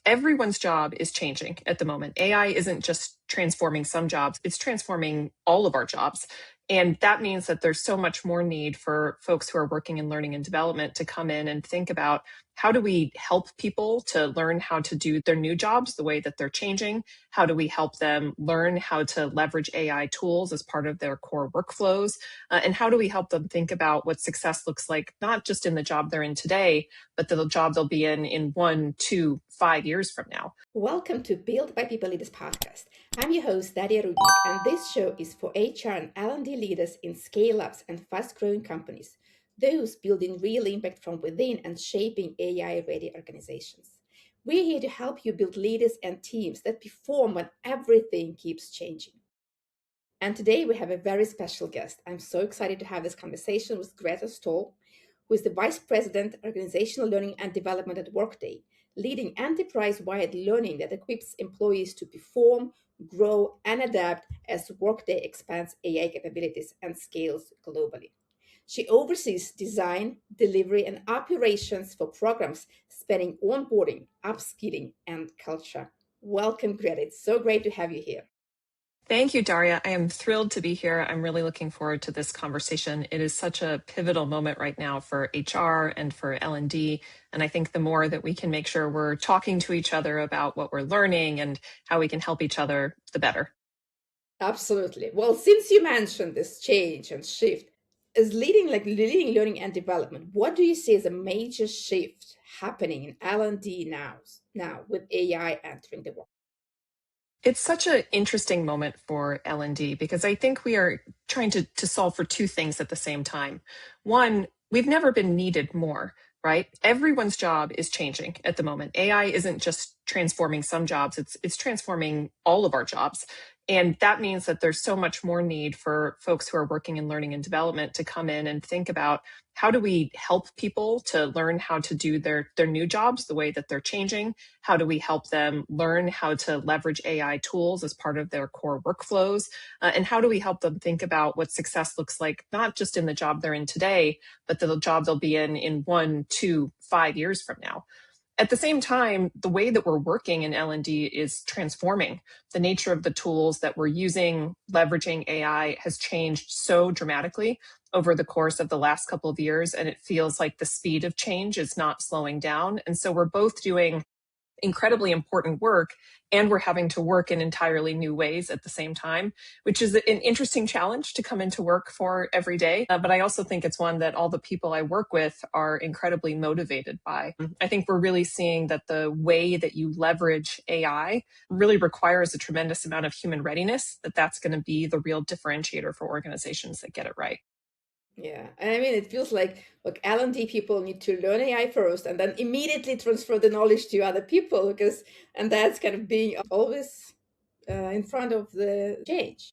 everyone's job is changing at the moment. AI isn't just transforming some jobs, it's transforming all of our jobs. And that means that there's so much more need for folks who are working in learning and development to come in and think about how do we help people to learn how to do their new jobs the way that they're changing? How do we help them learn how to leverage AI tools as part of their core workflows? And how do we help them think about what success looks like, not just in the job they're in today, but the job they'll be in 1, 2, 5 years from now? Welcome to Build by People Leaders podcast. I'm your host, Daria Rudnik, and this show is for HR and L&D leaders in scale-ups and fast-growing companies, those building real impact from within and shaping AI-ready organizations. We're here to help you build leaders and teams that perform when everything keeps changing. And today we have a very special guest. I'm so excited to have this conversation with Greta Stahl, who is the Vice President, Organizational Learning and Development at Workday, leading enterprise-wide learning that equips employees to perform, grow, and adapt as Workday expands AI capabilities and scales globally. She oversees design, delivery, and operations for programs spanning onboarding, upskilling, and culture. Welcome, Greta. It's so great to have you here. Thank you, Daria. I am thrilled to be here. I'm really looking forward to this conversation. It is such a pivotal moment right now for HR and for L&D. And I think the more that we can make sure we're talking to each other about what we're learning and how we can help each other, the better. Absolutely. Well, since you mentioned this change and shift, as leading learning and development, what do you see as a major shift happening in L&D now with AI entering the world? It's such an interesting moment for L&D because I think we are trying to solve for two things at the same time. One, we've never been needed more, right? Everyone's job is changing at the moment. AI isn't just transforming some jobs, it's transforming all of our jobs. And that means that there's so much more need for folks who are working in learning and development to come in and think about how do we help people to learn how to do their new jobs the way that they're changing? How do we help them learn how to leverage AI tools as part of their core workflows? And how do we help them think about what success looks like, not just in the job they're in today, but the job they'll be in 1, 2, 5 years from now? At the same time, the way that we're working in L&D is transforming. The nature of the tools that we're using, leveraging AI, has changed so dramatically over the course of the last couple of years, and it feels like the speed of change is not slowing down. And so we're both doing incredibly important work, and we're having to work in entirely new ways at the same time, which is an interesting challenge to come into work for every day. But I also think it's one that all the people I work with are incredibly motivated by. I think we're really seeing that the way that you leverage AI really requires a tremendous amount of human readiness, that's going to be the real differentiator for organizations that get it right. Yeah, and I mean, it feels like, look, L&D people need to learn AI first and then immediately transfer the knowledge to other people and that's kind of being always in front of the change.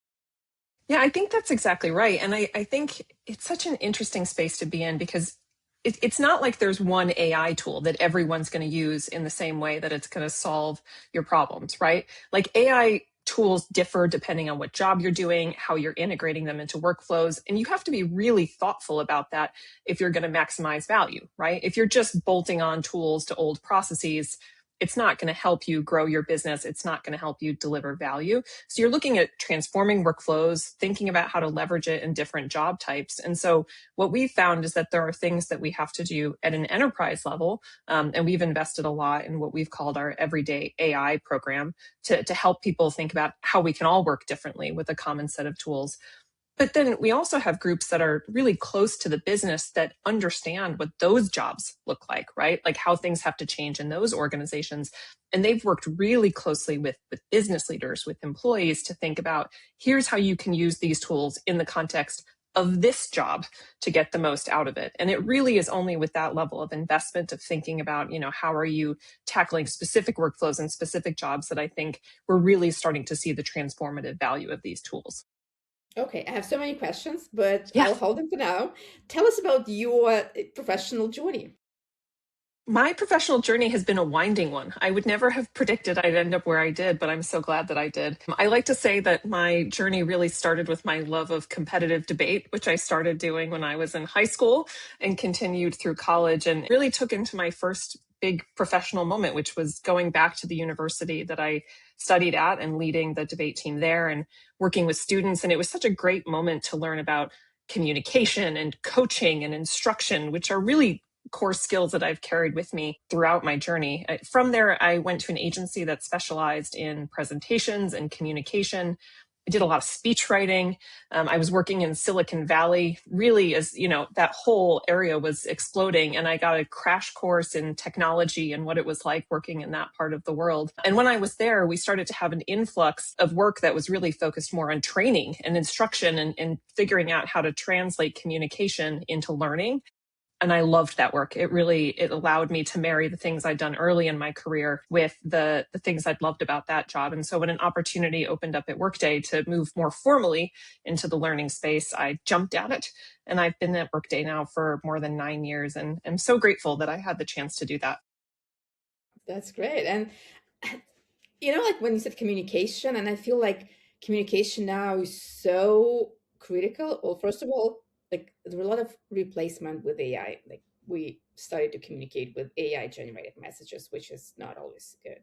Yeah, I think that's exactly right. And I think it's such an interesting space to be in because it's not like there's one AI tool that everyone's going to use in the same way that it's going to solve your problems, right? Like AI tools differ depending on what job you're doing, how you're integrating them into workflows. And you have to be really thoughtful about that if you're going to maximize value, right? If you're just bolting on tools to old processes, it's not going to help you grow your business. It's not going to help you deliver value. So you're looking at transforming workflows, thinking about how to leverage it in different job types. And so what we've found is that there are things that we have to do at an enterprise level. And we've invested a lot in what we've called our everyday AI program to help people think about how we can all work differently with a common set of tools. But then we also have groups that are really close to the business that understand what those jobs look like, right? Like how things have to change in those organizations. And they've worked really closely with business leaders, with employees to think about, here's how you can use these tools in the context of this job to get the most out of it. And it really is only with that level of investment of thinking about, how are you tackling specific workflows and specific jobs that I think we're really starting to see the transformative value of these tools. Okay, I have so many questions, but Yeah. I'll hold them for now. Tell us about your professional journey. My professional journey has been a winding one. I would never have predicted I'd end up where I did, but I'm so glad that I did. I like to say that my journey really started with my love of competitive debate, which I started doing when I was in high school and continued through college, and really took into my first big professional moment, which was going back to the university that I studied at and leading the debate team there and working with students. And it was such a great moment to learn about communication and coaching and instruction, which are really core skills that I've carried with me throughout my journey. From there, I went to an agency that specialized in presentations and communication. I did a lot of speech writing. I was working in Silicon Valley, really, as you know, that whole area was exploding. And I got a crash course in technology and what it was like working in that part of the world. And when I was there, we started to have an influx of work that was really focused more on training and instruction and figuring out how to translate communication into learning. And I loved that work. It allowed me to marry the things I'd done early in my career with the things I'd loved about that job. And so when an opportunity opened up at Workday to move more formally into the learning space, I jumped at it. And I've been at Workday now for more than 9 years. And I'm so grateful that I had the chance to do that. That's great. And like when you said communication, and I feel like communication now is so critical. Well, first of all, like there were a lot of replacement with AI. Like we started to communicate with AI generated messages, which is not always good.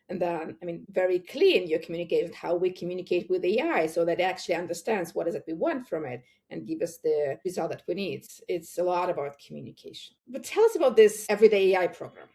And then, I mean, very clean your communication, how we communicate with AI so that it actually understands what is it we want from it and give us the result that we need. It's a lot about communication. But tell us about this everyday AI program.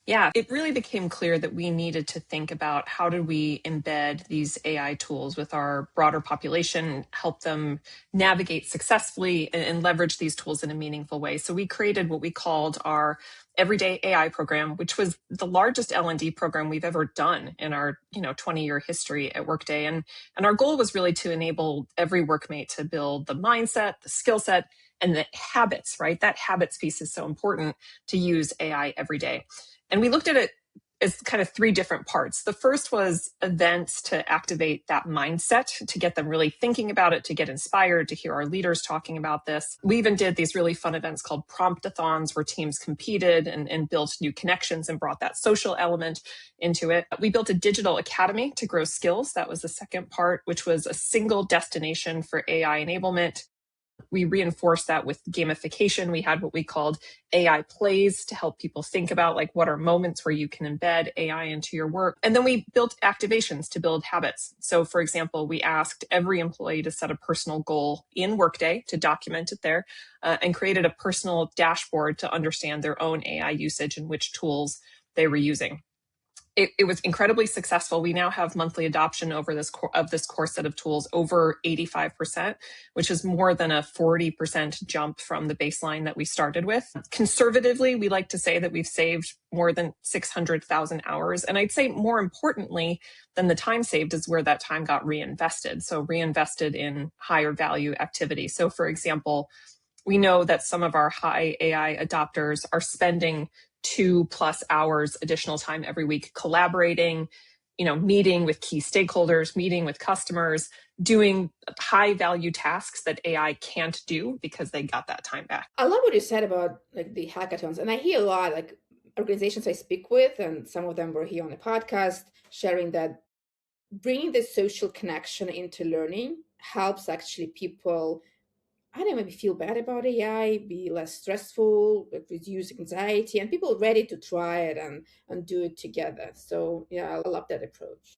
Yeah, it really became clear that we needed to think about how do we embed these AI tools with our broader population, help them navigate successfully and leverage these tools in a meaningful way. So we created what we called our Everyday AI program, which was the largest L&D program we've ever done in our 20-year history at Workday. And our goal was really to enable every workmate to build the mindset, the skill set, and the habits, right? That habits piece is so important to use AI every day. And we looked at it as kind of three different parts. The first was events to activate that mindset, to get them really thinking about it, to get inspired, to hear our leaders talking about this. We even did these really fun events called promptathons where teams competed and built new connections and brought that social element into it. We built a digital academy to grow skills. That was the second part, which was a single destination for AI enablement. We reinforced that with gamification. We had what we called AI plays to help people think about like what are moments where you can embed AI into your work. And then we built activations to build habits. So for example, we asked every employee to set a personal goal in Workday to document it there and created a personal dashboard to understand their own AI usage and which tools they were using. It was incredibly successful. We now have monthly adoption over this core set of tools over 85%, which is more than a 40% jump from the baseline that we started with. Conservatively, we like to say that we've saved more than 600,000 hours. And I'd say more importantly than the time saved is where that time got reinvested. So reinvested in higher value activity. So for example, we know that some of our high AI adopters are spending 2+ hours additional time every week collaborating, meeting with key stakeholders, meeting with customers, doing high value tasks that AI can't do because they got that time back. I love what you said about like the hackathons, and I hear a lot like organizations I speak with, and some of them were here on the podcast sharing that bringing the social connection into learning helps actually people, I don't know, maybe feel bad about AI, be less stressful, reduce anxiety, and people ready to try it and do it together. So yeah, I love that approach.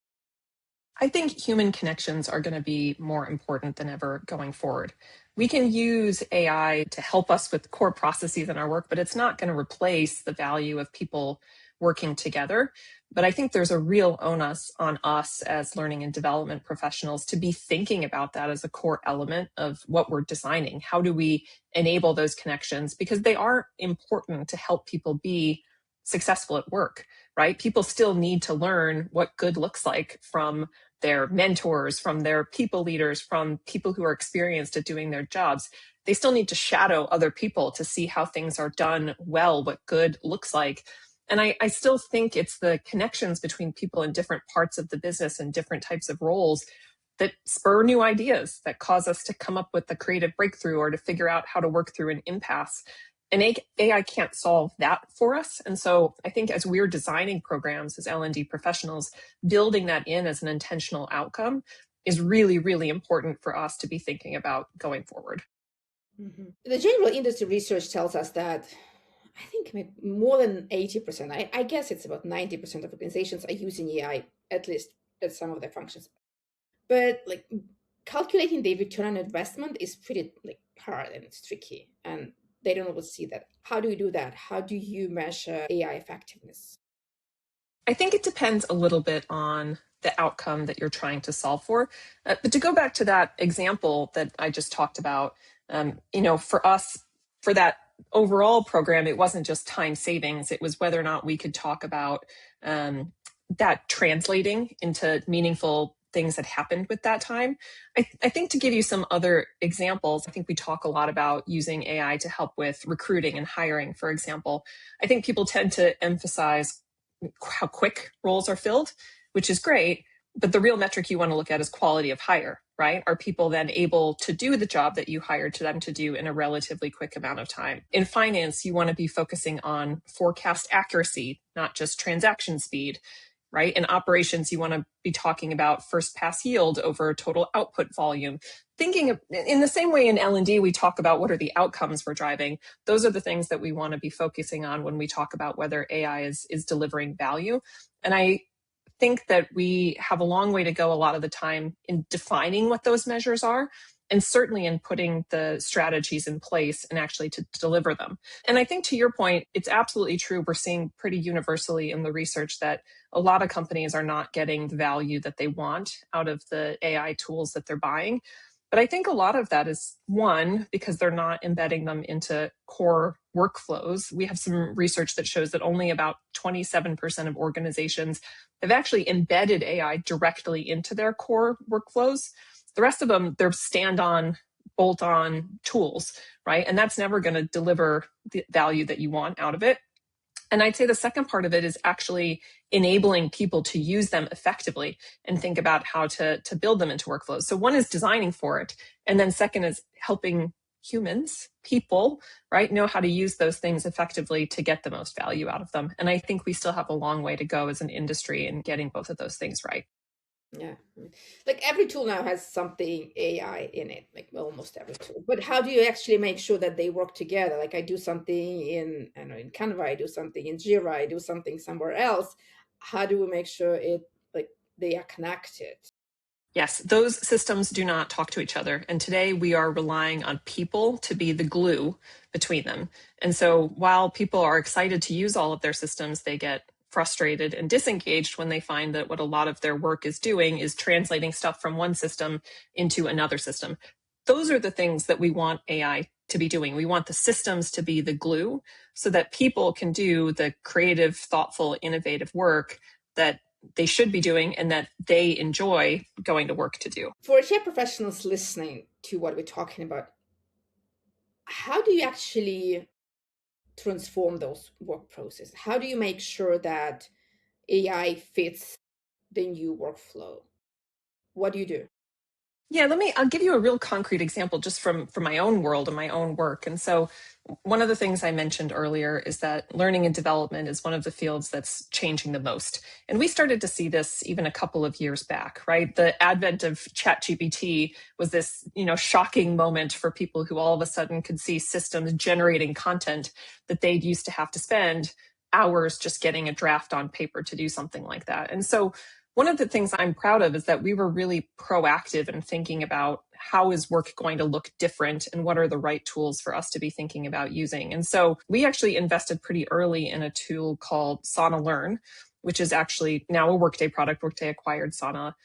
I think human connections are going to be more important than ever going forward. We can use AI to help us with core processes in our work, but it's not going to replace the value of people working together. But I think there's a real onus on us as learning and development professionals to be thinking about that as a core element of what we're designing. How do we enable those connections? Because they are important to help people be successful at work, right? People still need to learn what good looks like from their mentors, from their people leaders, from people who are experienced at doing their jobs. They still need to shadow other people to see how things are done well, what good looks like. And I still think it's the connections between people in different parts of the business and different types of roles that spur new ideas, that cause us to come up with a creative breakthrough or to figure out how to work through an impasse. And AI can't solve that for us. And so I think as we're designing programs as L&D professionals, building that in as an intentional outcome is really, really important for us to be thinking about going forward. The general industry research tells us that I think maybe more than 80%. I guess it's about 90% of organizations are using AI, at least at some of their functions. But like calculating the return on investment is pretty like hard and it's tricky. And they don't always see that. How do you do that? How do you measure AI effectiveness? I think it depends a little bit on the outcome that you're trying to solve for. But to go back to that example that I just talked about, for us, for that overall program, it wasn't just time savings. It was whether or not we could talk about that translating into meaningful things that happened with that time. I think to give you some other examples, I think we talk a lot about using AI to help with recruiting and hiring, for example. I think people tend to emphasize how quick roles are filled, which is great. But the real metric you want to look at is quality of hire, right? Are people then able to do the job that you hired to them to do in a relatively quick amount of time? In finance, you want to be focusing on forecast accuracy, not just transaction speed, right? In operations, you want to be talking about first pass yield over total output volume. Thinking of, in the same way in L&D, we talk about what are the outcomes we're driving. Those are the things that we want to be focusing on when we talk about whether AI is delivering value. And I think that we have a long way to go a lot of the time in defining what those measures are, and certainly in putting the strategies in place and actually to deliver them. And I think to your point, it's absolutely true. We're seeing pretty universally in the research that a lot of companies are not getting the value that they want out of the AI tools that they're buying. But I think a lot of that is, one, because they're not embedding them into core workflows. We have some research that shows that only about 27% of organizations have actually embedded AI directly into their core workflows. The rest of them, they're stand-on, bolt-on tools, right? And that's never going to deliver the value that you want out of it. And I'd say the second part of it is actually enabling people to use them effectively and think about how to build them into workflows. So one is designing for it. And then second is helping humans, people, right, know how to use those things effectively to get the most value out of them. And I think we still have a long way to go as an industry in getting both of those things right. Yeah. Like every tool now has something AI in it, like almost every tool. But how do you actually make sure that they work together? Like I do something in, I don't know, in Canva, I do something in Jira, I do something somewhere else. How do we make sure like they are connected? Yes, those systems do not talk to each other. And today we are relying on people to be the glue between them. And so while people are excited to use all of their systems, they get frustrated and disengaged when they find that what a lot of their work is doing is translating stuff from one system into another system. Those are the things that we want AI to be doing. We want the systems to be the glue so that people can do the creative, thoughtful, innovative work that they should be doing and that they enjoy going to work to do. For HR professionals listening to what we're talking about, how do you actually transform those work processes? How do you make sure that AI fits the new workflow? What do you do? Yeah, I'll give you a real concrete example just from my own world and my own work. And so one of the things I mentioned earlier is that learning and development is one of the fields that's changing the most. And we started to see this even a couple of years back, right? The advent of ChatGPT was this, shocking moment for people who all of a sudden could see systems generating content that they'd used to have to spend hours just getting a draft on paper to do something like that. And so one of the things I'm proud of is that we were really proactive in thinking about how is work going to look different and what are the right tools for us to be thinking about using. And so we actually invested pretty early in a tool called Sana Learn, which is actually now a Workday product. Workday acquired Sana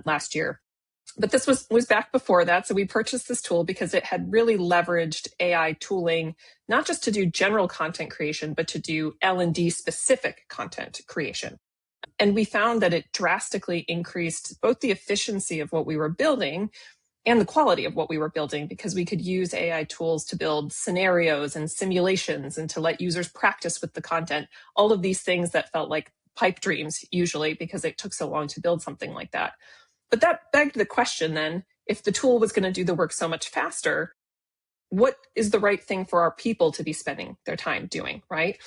last year. But this was back before that. So we purchased this tool because it had really leveraged AI tooling, not just to do general content creation, but to do L&D specific content creation. And we found that it drastically increased both the efficiency of what we were building and the quality of what we were building because we could use AI tools to build scenarios and simulations and to let users practice with the content. All of these things that felt like pipe dreams usually because it took so long to build something like that. But that begged the question then, if the tool was going to do the work so much faster, what is the right thing for our people to be spending their time doing, right?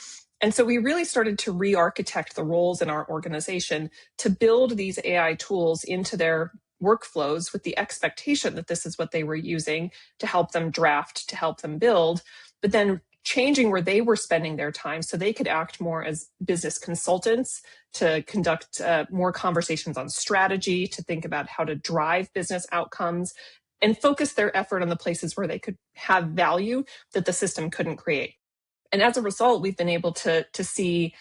And so we really started to re-architect the roles in our organization to build these AI tools into their workflows with the expectation that this is what they were using to help them draft, to help them build, but then changing where they were spending their time so they could act more as business consultants to conduct more conversations on strategy, to think about how to drive business outcomes, and focus their effort on the places where they could have value that the system couldn't create. And as a result, we've been able to see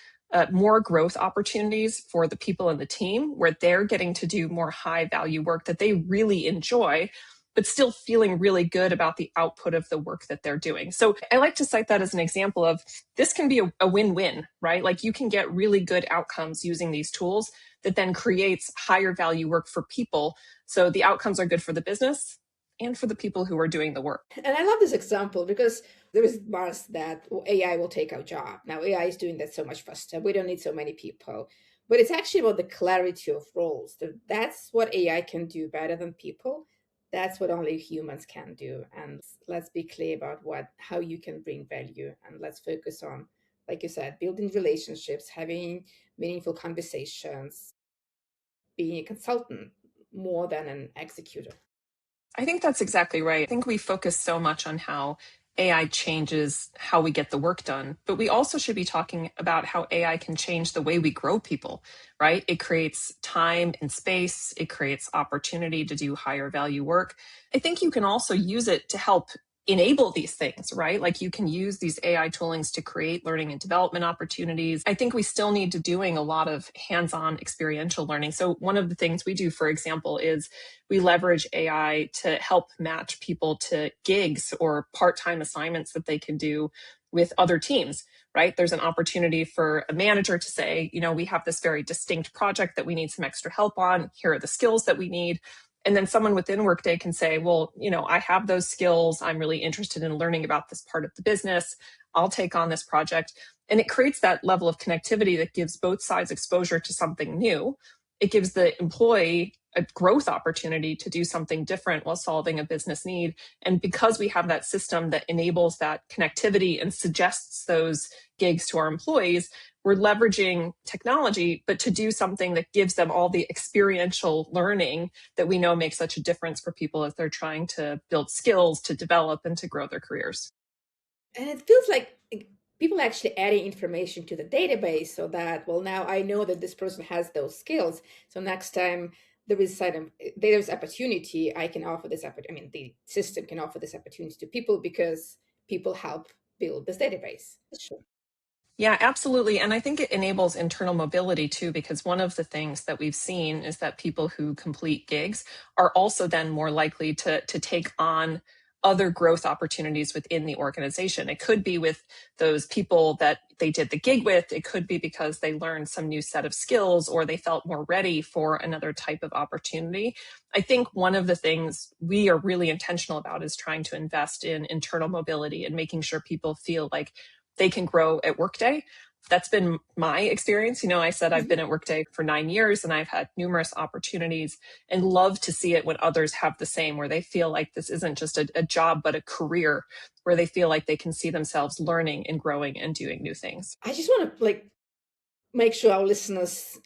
more growth opportunities for the people in the team where they're getting to do more high value work that they really enjoy, but still feeling really good about the output of the work that they're doing. So I like to cite that as an example of this can be a win-win, right? Like you can get really good outcomes using these tools that then creates higher value work for people. So the outcomes are good for the business and for the people who are doing the work. And I love this example because there is buzz that AI will take our job. Now AI is doing that so much faster. We don't need so many people. But it's actually about the clarity of roles. That's what AI can do better than people. That's what only humans can do. And let's be clear about how you can bring value. And let's focus on, like you said, building relationships, having meaningful conversations, being a consultant more than an executor. I think that's exactly right. I think we focus so much on how AI changes how we get the work done, but we also should be talking about how AI can change the way we grow people, right? It creates time and space. It creates opportunity to do higher value work. I think you can also use it to help enable these things, right? Like you can use these AI toolings to create learning and development opportunities. I think we still need to doing a lot of hands-on experiential learning. So one of the things we do, for example, is we leverage AI to help match people to gigs or part-time assignments that they can do with other teams, right? There's an opportunity for a manager to say, we have this very distinct project that we need some extra help on. Here are the skills that we need. And then someone within Workday can say, well, I have those skills. I'm really interested in learning about this part of the business. I'll take on this project. And it creates that level of connectivity that gives both sides exposure to something new. It gives the employee a growth opportunity to do something different while solving a business need. And because we have that system that enables that connectivity and suggests those gigs to our employees, we're leveraging technology, but to do something that gives them all the experiential learning that we know makes such a difference for people as they're trying to build skills, to develop, and to grow their careers. And it feels like people are actually adding information to the database so that, well, now I know that this person has those skills. So next time there's opportunity, I can offer this opportunity. The system can offer this opportunity to people because people help build this database. Sure. Yeah, absolutely. And I think it enables internal mobility too, because one of the things that we've seen is that people who complete gigs are also then more likely to take on other growth opportunities within the organization. It could be with those people that they did the gig with. It could be because they learned some new set of skills or they felt more ready for another type of opportunity. I think one of the things we are really intentional about is trying to invest in internal mobility and making sure people feel like they can grow at Workday. That's been my experience. I said I've been at Workday for 9 years and I've had numerous opportunities and love to see it when others have the same, where they feel like this isn't just a job, but a career, where they feel like they can see themselves learning and growing and doing new things. I just want to make sure our listeners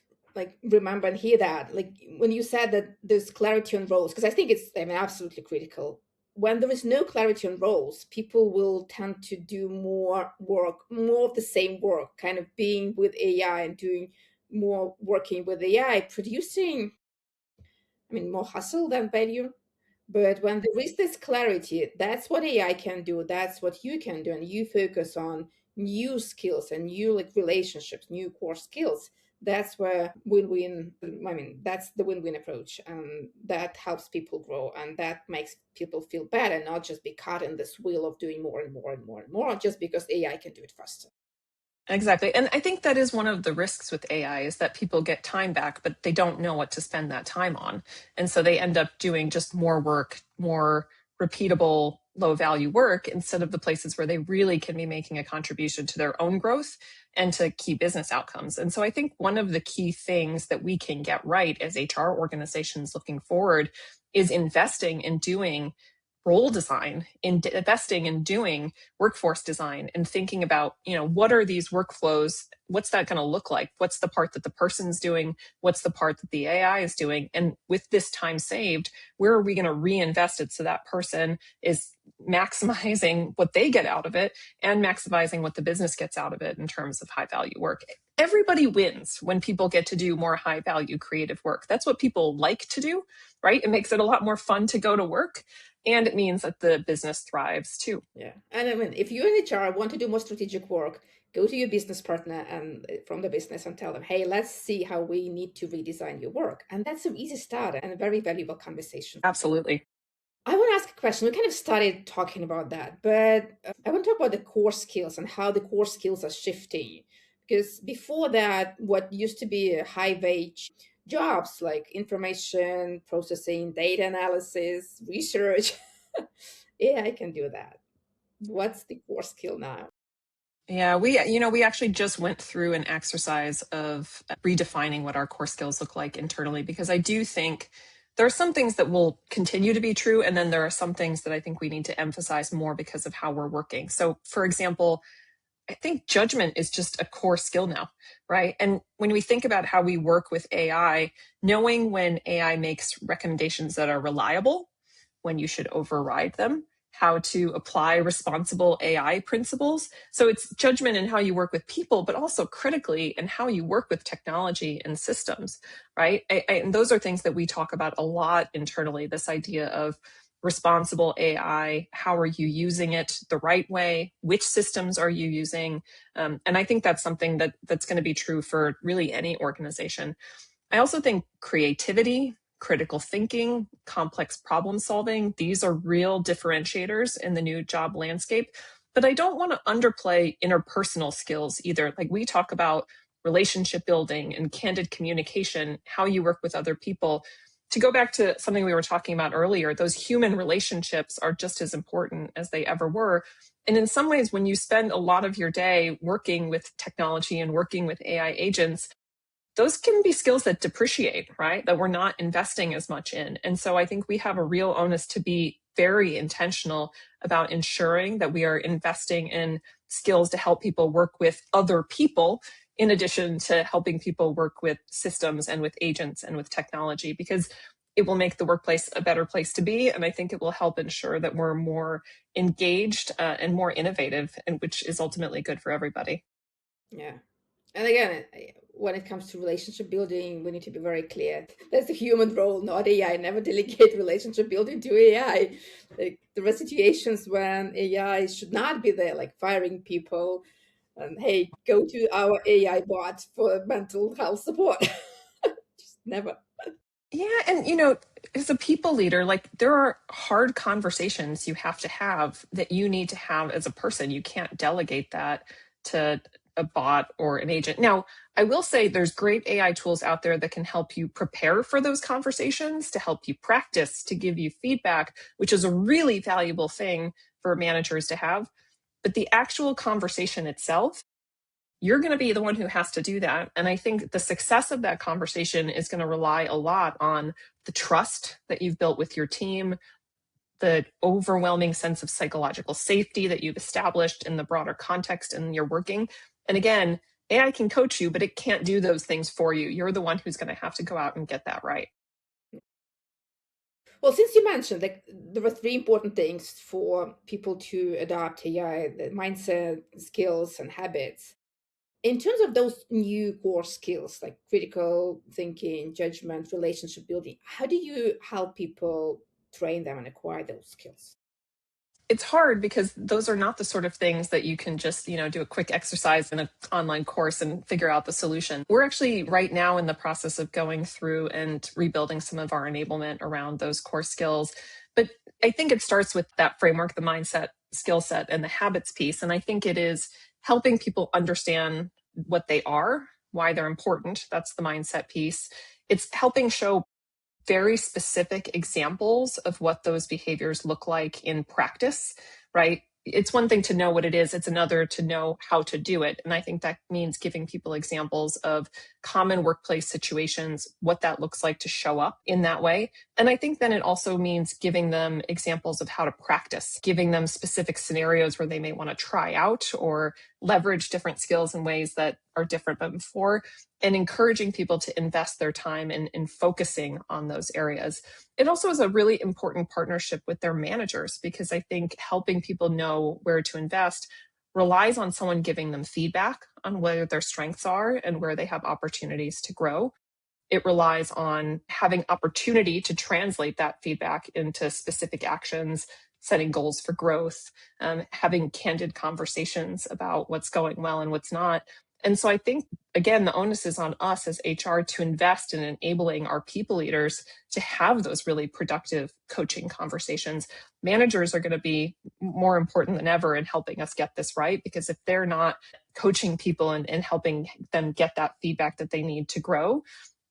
remember and hear that. When you said that there's clarity on roles, because I think it's absolutely critical. When there is no clarity on roles, people will tend to do more of the same work, kind of being with AI and doing more working with AI, producing, more hustle than value. But when there is this clarity, that's what AI can do. That's what you can do. And you focus on new skills and new relationships, new core skills. That's where win-win. That's the win-win approach. And that helps people grow. And that makes people feel better, not just be caught in this wheel of doing more and more and more and more, just because AI can do it faster. Exactly. And I think that is one of the risks with AI is that people get time back, but they don't know what to spend that time on. And so they end up doing just more work, more repeatable, low value work instead of the places where they really can be making a contribution to their own growth and to key business outcomes. And so I think one of the key things that we can get right as HR organizations looking forward is investing in doing role design, in investing in doing workforce design and thinking about, what are these workflows? What's that going to look like? What's the part that the person's doing? What's the part that the AI is doing? And with this time saved, where are we going to reinvest it so that person is maximizing what they get out of it and maximizing what the business gets out of it in terms of high value work? Everybody wins when people get to do more high value creative work. That's what people like to do, right? It makes it a lot more fun to go to work, and it means that the business thrives too. Yeah. And I mean, if you in HR want to do more strategic work, go to your business partner and from the business and tell them, hey, let's see how we need to redesign your work. And that's an easy start and a very valuable conversation. Absolutely. I want to ask a question. We kind of started talking about that, but I want to talk about the core skills and how the core skills are shifting. Because before that, what used to be high wage jobs like information processing, data analysis, research, AI can do that. What's the core skill now? Yeah, we actually just went through an exercise of redefining what our core skills look like internally, because I do think there are some things that will continue to be true, and then there are some things that I think we need to emphasize more because of how we're working. So, for example, I think judgment is just a core skill now, right? And when we think about how we work with AI, knowing when AI makes recommendations that are reliable, when you should override them, how to apply responsible AI principles. So it's judgment in how you work with people, but also critically in how you work with technology and systems, right? And those are things that we talk about a lot internally, this idea of responsible AI. How are you using it the right way? Which systems are you using? And I think that's something that's going to be true for really any organization. I also think creativity, critical thinking, complex problem solving, these are real differentiators in the new job landscape. But I don't want to underplay interpersonal skills either. Like we talk about relationship building and candid communication, how you work with other people. To go back to something we were talking about earlier, those human relationships are just as important as they ever were. And in some ways, when you spend a lot of your day working with technology and working with AI agents, those can be skills that depreciate, right? That we're not investing as much in. And so I think we have a real onus to be very intentional about ensuring that we are investing in skills to help people work with other people, in addition to helping people work with systems and with agents and with technology, because it will make the workplace a better place to be. And I think it will help ensure that we're more engaged and more innovative, and which is ultimately good for everybody. Yeah. And again, when it comes to relationship building, we need to be very clear. That's the human role, not AI. Never delegate relationship building to AI. Like, there are situations when AI should not be there, like firing people and hey, go to our AI bot for mental health support. Just never. Yeah, and as a people leader, like there are hard conversations you have to have that you need to have as a person. You can't delegate that to a bot or an agent. Now, I will say there's great AI tools out there that can help you prepare for those conversations, to help you practice, to give you feedback, which is a really valuable thing for managers to have. But the actual conversation itself, you're going to be the one who has to do that. And I think the success of that conversation is going to rely a lot on the trust that you've built with your team, the overwhelming sense of psychological safety that you've established in the broader context and you're working. And again, AI can coach you, but it can't do those things for you. You're the one who's going to have to go out and get that right. Well, since you mentioned like there were three important things for people to adopt AI, the mindset, skills, and habits. In terms of those new core skills like critical thinking, judgment, relationship building, how do you help people train them and acquire those skills? It's hard because those are not the sort of things that you can just, do a quick exercise in an online course and figure out the solution. We're actually right now in the process of going through and rebuilding some of our enablement around those core skills. But I think it starts with that framework, the mindset, skill set, and the habits piece. And I think it is helping people understand what they are, why they're important. That's the mindset piece. It's helping show very specific examples of what those behaviors look like in practice, right? it's one thing to know what it is, it's another to know how to do it. And I think that means giving people examples of common workplace situations, what that looks like to show up in that way. And I think then it also means giving them examples of how to practice, giving them specific scenarios where they may want to try out or leverage different skills in ways that are different than before, and encouraging people to invest their time in focusing on those areas. It also is a really important partnership with their managers, because I think helping people know where to invest relies on someone giving them feedback on where their strengths are and where they have opportunities to grow. It relies on having opportunity to translate that feedback into specific actions, setting goals for growth, having candid conversations about what's going well and what's not. And so I think, again, the onus is on us as HR to invest in enabling our people leaders to have those really productive coaching conversations. Managers are going to be more important than ever in helping us get this right, because if they're not coaching people and helping them get that feedback that they need to grow,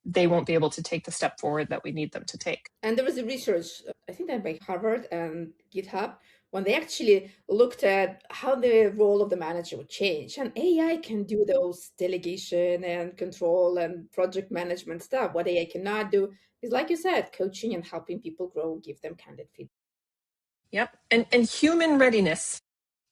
they won't be able to take the step forward that we need them to take. And there was a research, I think that by Harvard and GitHub, when they actually looked at how the role of the manager would change. And AI can do those delegation and control and project management stuff. What AI cannot do is, like you said, coaching and helping people grow, give them candid feedback. Yep. And human readiness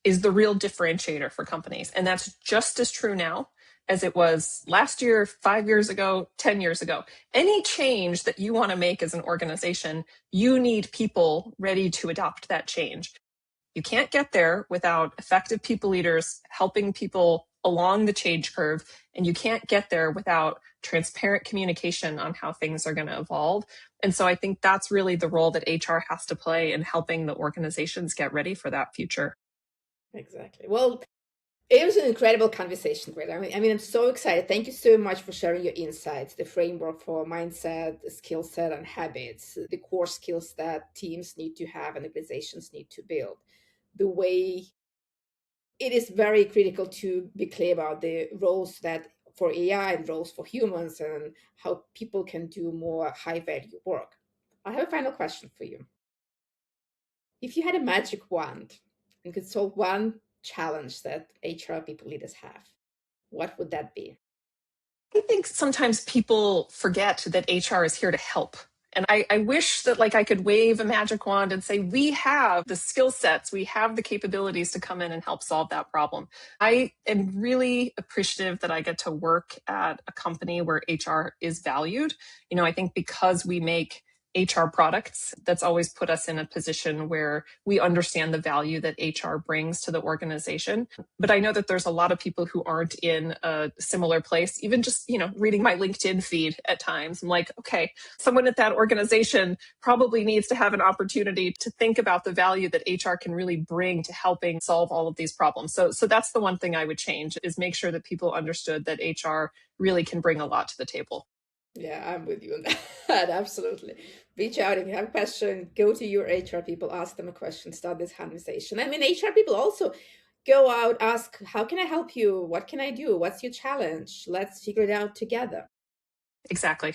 is the real differentiator for companies. And that's just as true now as it was last year, 5 years ago, 10 years ago. Any change that you want to make as an organization, you need people ready to adopt that change. You can't get there without effective people leaders helping people along the change curve. And you can't get there without transparent communication on how things are going to evolve. And so I think that's really the role that HR has to play in helping the organizations get ready for that future. Exactly. Well, it was an incredible conversation, Greta. I mean, I'm so excited. Thank you so much for sharing your insights, the framework for mindset, the skill set, and habits, the core skills that teams need to have and organizations need to build. The way it is very critical to be clear about the roles that for AI and roles for humans and how people can do more high value work. I have a final question for you. If you had a magic wand and could solve one challenge that HR people leaders have, what would that be? I think sometimes people forget that HR is here to help. And I wish that I could wave a magic wand and say, we have the skill sets, we have the capabilities to come in and help solve that problem. I am really appreciative that I get to work at a company where HR is valued. I think because we make HR products, that's always put us in a position where we understand the value that HR brings to the organization. But I know that there's a lot of people who aren't in a similar place. Even just, reading my LinkedIn feed at times, I'm like, okay, someone at that organization probably needs to have an opportunity to think about the value that HR can really bring to helping solve all of these problems. So that's the one thing I would change, is make sure that people understood that HR really can bring a lot to the table. Yeah, I'm with you on that. Absolutely. Reach out if you have a question, go to your HR people, ask them a question, start this conversation. I mean, HR people also go out, ask, how can I help you? What can I do? What's your challenge? Let's figure it out together. Exactly.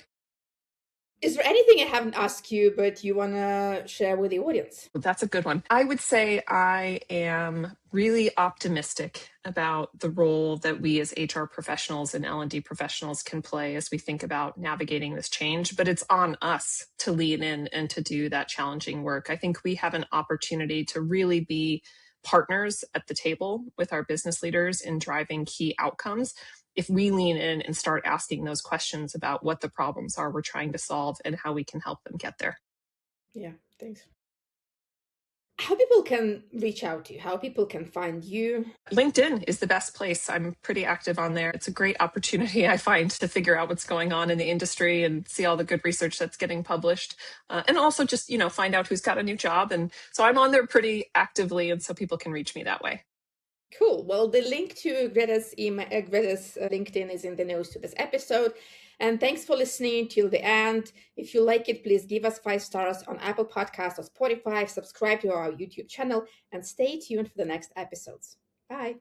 Is there anything I haven't asked you, but you want to share with the audience? That's a good one. I would say I am really optimistic about the role that we as HR professionals and L&D professionals can play as we think about navigating this change, but it's on us to lean in and to do that challenging work. I think we have an opportunity to really be partners at the table with our business leaders in driving key outcomes if we lean in and start asking those questions about what the problems are we're trying to solve and how we can help them get there. Yeah, thanks. How people can reach out to you, how people can find you. LinkedIn is the best place. I'm pretty active on there. It's a great opportunity, I find, to figure out what's going on in the industry and see all the good research that's getting published. And also just, find out who's got a new job. And so I'm on there pretty actively, and so people can reach me that way. Cool. Well, the link to Greta's LinkedIn is in the notes to this episode. And thanks for listening till the end. If you like it, please give us 5 stars on Apple Podcasts or Spotify, subscribe to our YouTube channel, and stay tuned for the next episodes. Bye.